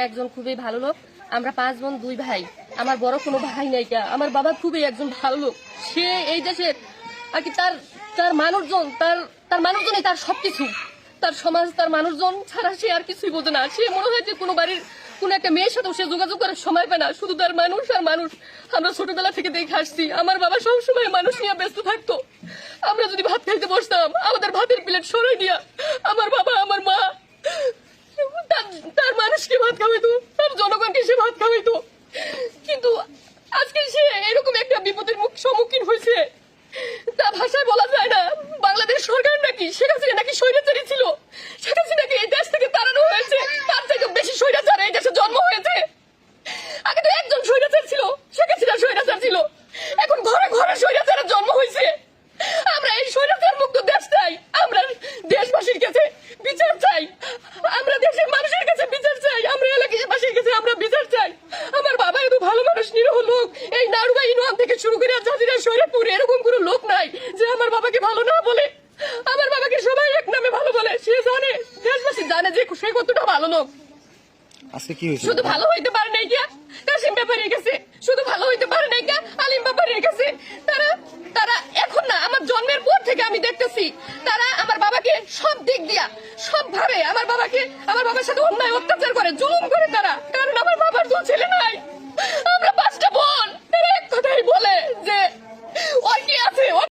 একজন খুবই ভালো লোক। আমরা 5 বোন 2 ভাই, আমার বড় কোনো ভাই নাই। আমার বাবা খুবই একজন ভালো লোক। সে এই দেশের আর কি তার মানুষজন, তার মানুষজনই তার সবকিছু। তার সমাজ, তার মানুষজন ছাড়া সে আর কিছুই বোঝে না। সে মনে হয় যে কোনো বাড়ির কোন একটা মেয়ের সাথেও সে যোগাযোগ করার সময় পায় না, শুধু তার মানুষ আর মানুষ। আমরা ছোটবেলা থেকে দেখে আসছি, আমার বাবা সবসময় মানুষ নিয়ে ব্যস্ত থাকতো। আমরা যদি ভাত খাইতে বসতাম, আমাদের ভাতের প্লেট সরাই দিয়া আমার বাবা, আমার মা তার মানুষকে ভাত খাওয়াইতো, তার জনগণকে সে ভাত খাওয়াইতো। কিন্তু আজকে সে এরকম একটা বিপদের সম্মুখীন হয়েছে, তা ভাষায় বলা যায় না। বাংলাদেশ সরকার নাকি শেখ হাসিনা নাকি স্বৈরাচারী ছিল, শেখ হাসিনাকে এই দেশ থেকে তাড়ানো হয়েছে, তার থেকে বেশি স্বৈরাচার এই দেশে জন্ম হয়েছে। আগে তো একজন স্বৈরাচার ছিল, শেখ হাসিনা স্বৈরাচার ছিল, এখন ঘরে ঘরে স্বৈরাচারের জন্ম হয়েছে। আমরা এই স্বৈরাচার মুক্ত দেশ চাই, আমরা দেশবাসীর কাছে বিচার চাই, আমরা দেশের মানুষের কাছে বিচার চাই, আমরা এলাকাবাসীর কাছে আমরা বিচার চাই। আমার বাবা এত ভালো মানুষ, নিরীহ লোক। এই নাড়ুয়া ইউনিয়ন থেকে শুরু করে জাজিরা শরীয়তপুর এরকম কোনো লোক নাই যে আমার বাবাকে ভালো না বলে। আমার বাবাকে সবাই এক নামে ভালো বলে। সে জানে, দেশবাসী জানে যে সে কতটা ভালো লোক। আজকে কি হয়েছে? শুধু ভালো হইতে পারে নাই গিয়া কাশিম ব্যাপারীর কাছে, শুধু ভালো হইতে পারে নাই গিয়া আলিম ব্যাপারীর কাছে। তারা এখন না, আমার জন্মের পর থেকে আমি দেখতেছি তারা আমার বাবাকে সব দিক দিয়া, সব ভাবে আমার বাবার সাথে অন্যায় অত্যাচার করে, জুলুম করে। তারা